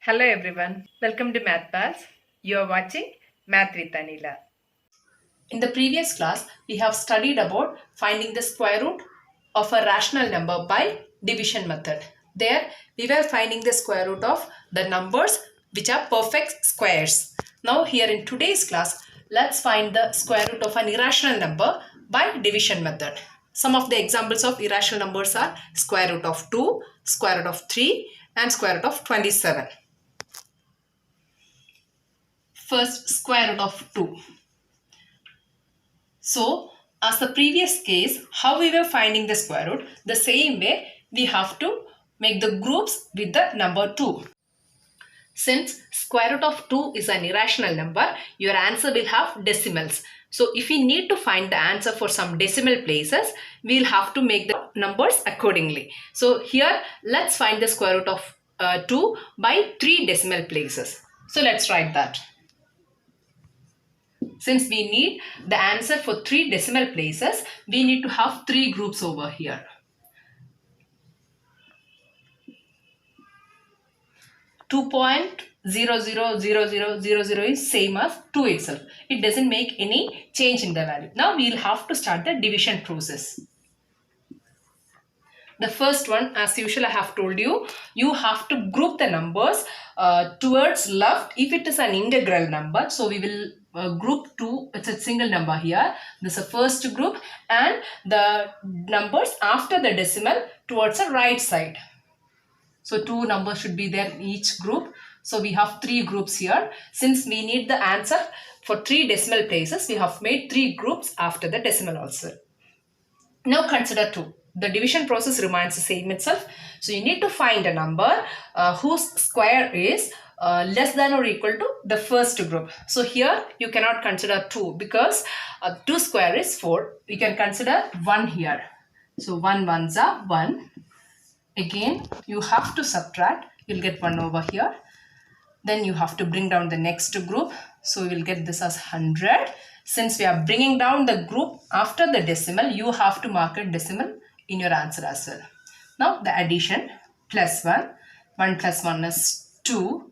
Hello everyone, welcome to Math Pals. You are watching Math with Anila. In the previous class, we have studied about finding the square root of a rational number by division method. There, we were finding the square root of the numbers which are perfect squares. Now here in today's class, let's find the square root of an irrational number by division method. Some of the examples of irrational numbers are square root of 2, square root of 3 and square root of 27. First, square root of 2. So, as the previous case, how we were finding the square root, the same way we have to make the groups with the number 2. Since square root of 2 is an irrational number, your answer will have decimals. So, if we need to find the answer for some decimal places, we will have to make the numbers accordingly. So, here let's find the square root of 2 by 3 decimal places. So, let's write that. Since we need the answer for 3 decimal places, we need to have 3 groups over here. Two 2.000000 is same as 2 itself. It doesn't make any change in the value. Now we will have to start the division process. The first one, as usual, I have told you, you have to group the numbers towards left if it is an integral number. So we will group 2, it's a single number here. This is a first group, and the numbers after the decimal towards the right side. So 2 numbers should be there in each group. So we have 3 groups here. Since we need the answer for 3 decimal places, we have made 3 groups after the decimal also. Now consider 2. The division process remains the same itself. So you need to find a number whose square is less than or equal to the first group. So here you cannot consider 2 because 2 square is 4. You can consider 1 here. So 1 ones are 1. Again you have to subtract. You'll get 1 over here. Then you have to bring down the next group. So you will get this as 100. Since we are bringing down the group after the decimal, you have to mark a decimal in your answer as well. Now the addition, plus 1. 1 plus 1 is 2.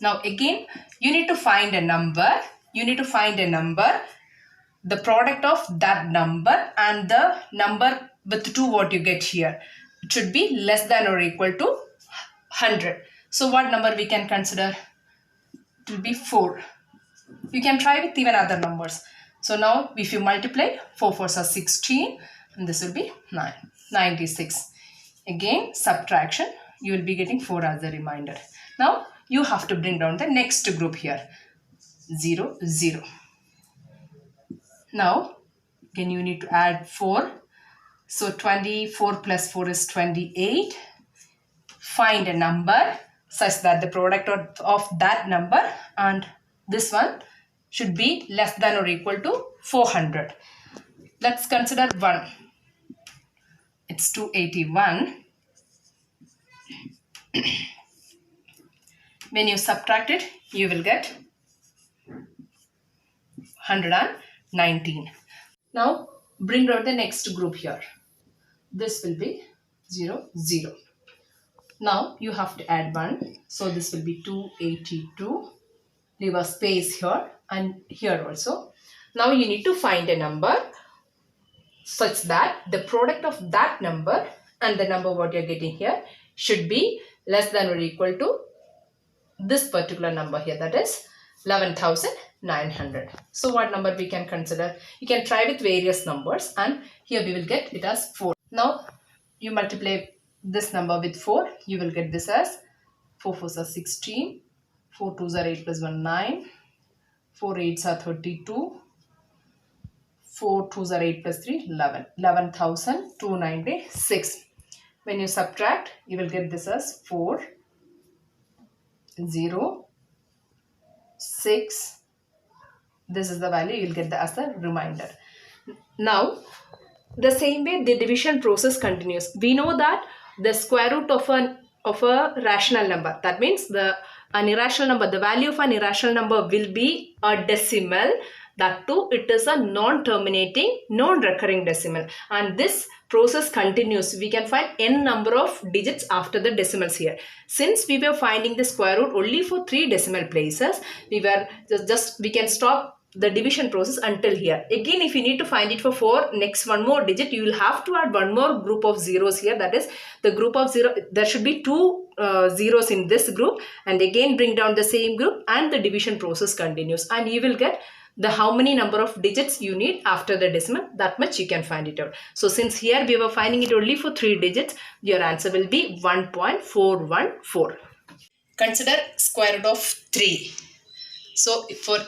Now again, you need to find a number. The product of that number and the number with 2 what you get here. It should be less than or equal to 100. So what number we can consider? It will be 4. You can try with even other numbers. So now if you multiply, 4 4s are 16 and this will be 96. Again subtraction, you will be getting 4 as a reminder. Now you have to bring down the next group here, 0 0. Now again you need to add 4. So 24 plus 4 is 28. Find a number such that the product of that number and this one should be less than or equal to 400. Let's consider 1. It's 281. When you subtract it, you will get 119. Now bring out the next group here. This will be 0 0. Now you have to add 1. So this will be 282. Leave a space here and here also. Now you need to find a number such that the product of that number and the number what you're getting here should be less than or equal to this particular number here, that is 11,900. So what number we can consider? You can try with various numbers and here we will get it as 4. Now you multiply this number with 4, you will get this as 4 4s are 16, 4 2s are 8 plus 1 9, 4 8s are 32, 4 2s are 8 plus 3 11, 11,296. When you subtract, you will get this as 4 0 6. This is the value, you will get that as a reminder. Now the same way the division process continues. We know that the square root of a rational number, that means an irrational number, the value of an irrational number will be a decimal. That too, it is a non-terminating, non-recurring decimal, and this process continues. We can find n number of digits after the decimals here. Since we were finding the square root only for 3 decimal places, we can stop the division process until here. Again, if you need to find it for 4, next one more digit, you will have to add one more group of zeros here. That is the group of 0. There should be 2 zeros in this group, and again bring down the same group, and the division process continues, and you will get the how many number of digits you need after the decimal. That much you can find it out. So since here we were finding it only for 3 digits, your answer will be 1.414. Consider square root of 3. So for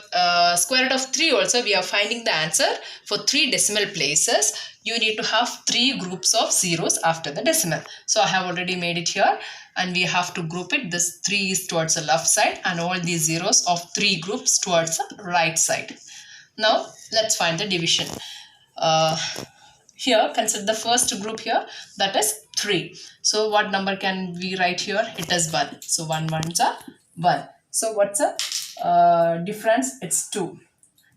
square root of 3 also, we are finding the answer for 3 decimal places. You need to have 3 groups of zeros after the decimal. So I have already made it here, and we have to group it. This 3 is towards the left side, and all these zeros of 3 groups towards the right side. Now let's find the division. Here, consider the first group here, that is 3. So what number can we write here? It is 1. So 1 ones are 1. So what's the difference? It's 2.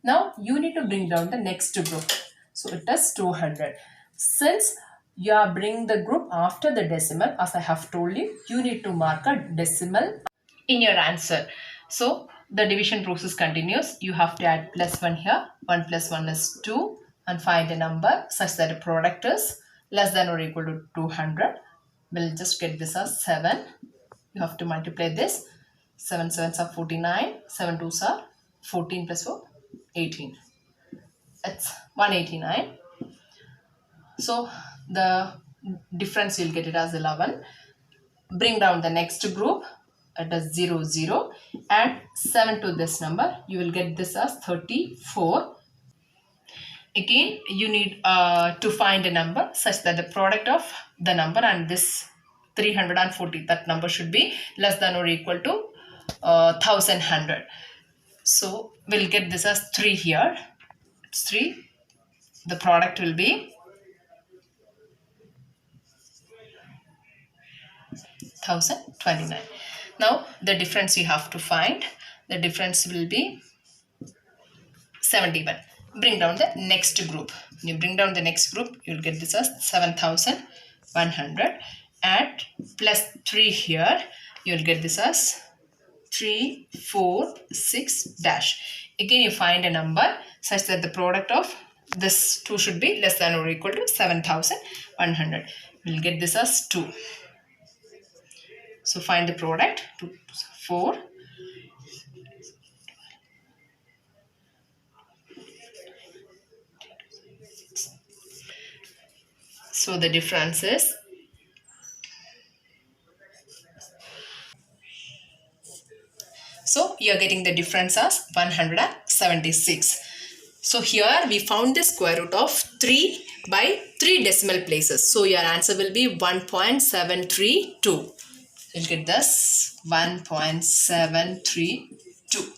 Now you need to bring down the next group. So it is 200. Since you are bringing the group after the decimal, as I have told you, you need to mark a decimal in your answer. So the division process continues. You have to add +1 here. 1 plus 1 is 2, and find a number such that the product is less than or equal to 200. We'll just get this as 7. You have to multiply this. 7 sevens are 49. 7 twos are 14 plus 4, 18. It's 189. So the difference, you'll get it as 11. Bring down the next group. It is 0, 0. Add 7 to this number. You will get this as 34. Again, you need to find a number such that the product of the number and this 340, that number should be less than or equal to 1100. So we'll get this as 3 here. It's 3. The product will be 1029. Now the difference you have to find. The difference will be 71. Bring down the next group. When you bring down the next group, you'll get this as 7100. Add +3 here. You'll get this as 346 dash. Again, you find a number such that the product of this 2 should be less than or equal to 7100. We'll get this as 2. So find the product. 2, 4. So the difference is so you're getting the difference as 176. So here we found the square root of 3 by 3 decimal places. So your answer will be 1.732. You'll get this 1.732.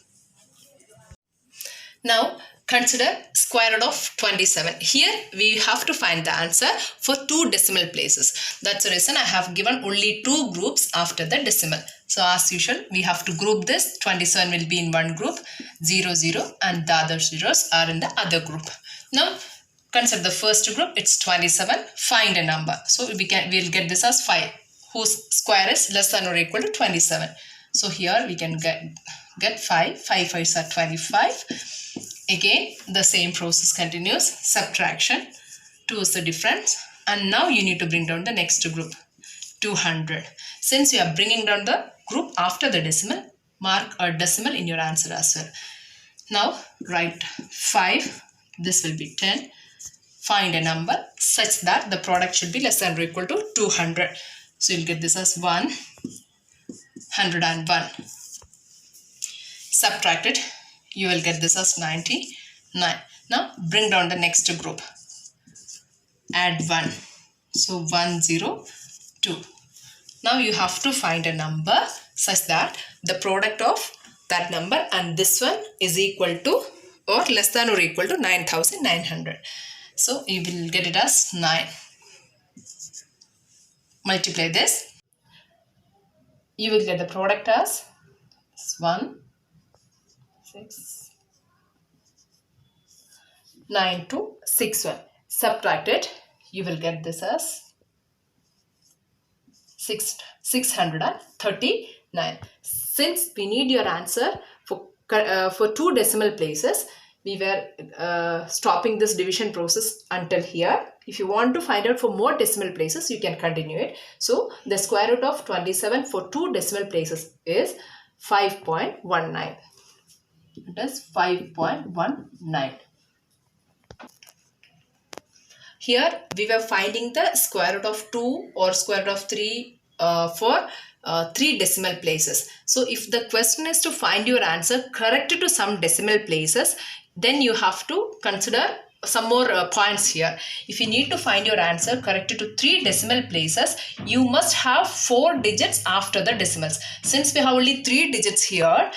Now consider square root of 27. Here we have to find the answer for 2 decimal places. That's the reason I have given only 2 groups after the decimal. So as usual, we have to group this. 27 will be in one group, 0, 0, and the other zeros are in the other group. Now consider the first group, it's 27. Find a number. So we'll get this as 5, whose square is less than or equal to 27. So here we can get 5. 5 5s are 25. Again, the same process continues. Subtraction. 2 is the difference. And now you need to bring down the next group. 200. Since you are bringing down the group after the decimal, mark a decimal in your answer as well. Now write 5. This will be 10. Find a number such that the product should be less than or equal to 200. So you'll get this as 101. Subtract it. You will get this as 99. Now bring down the next group. Add 1. So 102. Now you have to find a number such that the product of that number and this one is equal to or less than or equal to 9900. So you will get it as 9. Multiply this. You will get the product as 1, 6, 9261. Subtract it. You will get this as 639. Since we need your answer for two decimal places, we were stopping this division process until here. If you want to find out for more decimal places, you can continue it. So the square root of 27 for two decimal places is 5.19. It is 5.19. Here we were finding the square root of 2 or square root of 3 for 3 decimal places. So if the question is to find your answer correct to some decimal places, then you have to consider some more points here. If you need to find your answer correct to 3 decimal places, you must have 4 digits after the decimals. Since we have only 3 digits here,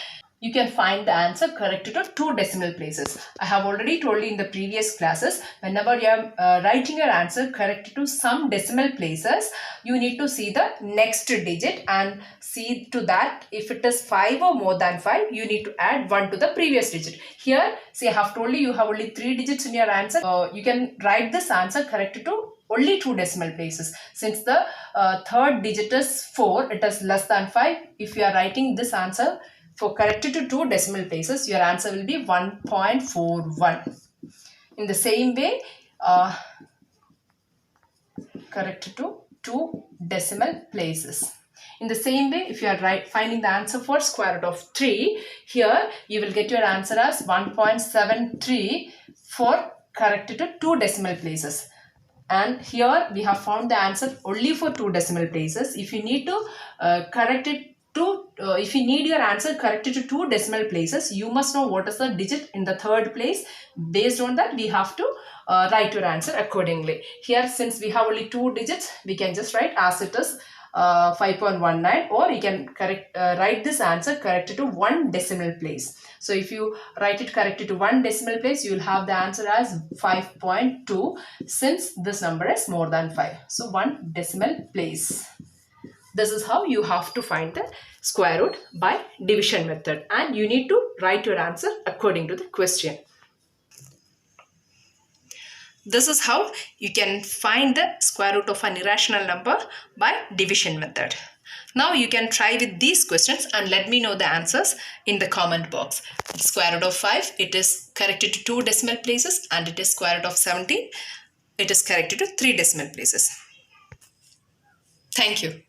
you can find the answer correct to 2 decimal places. I have already told you in the previous classes, whenever you are writing your answer correct to some decimal places, you need to see the next digit and see to that if it is 5 or more than 5, you need to add 1 to the previous digit. Here, see, I have told you have only 3 digits in your answer. You can write this answer correct to only 2 decimal places. Since the third digit is 4, it is less than 5. If you are writing this answer for corrected to 2 decimal places, your answer will be 1.41. In the same way, corrected to 2 decimal places. In the same way, if you are finding the answer for square root of 3, here you will get your answer as 1.73 for corrected to 2 decimal places. And here we have found the answer only for 2 decimal places. If you need to correct it if you need your answer corrected to 2 decimal places, you must know what is the digit in the third place. Based on that, we have to write your answer accordingly. Here, since we have only 2 digits, we can just write as it is 5.19, or you can write this answer corrected to 1 decimal place. So if you write it corrected to 1 decimal place, you will have the answer as 5.2, since this number is more than 5. So 1 decimal place. This is how you have to find the square root by division method, and you need to write your answer according to the question. This is how you can find the square root of an irrational number by division method. Now you can try with these questions and let me know the answers in the comment box. Square root of 5, it is corrected to 2 decimal places, and it is square root of 17, it is corrected to 3 decimal places. Thank you.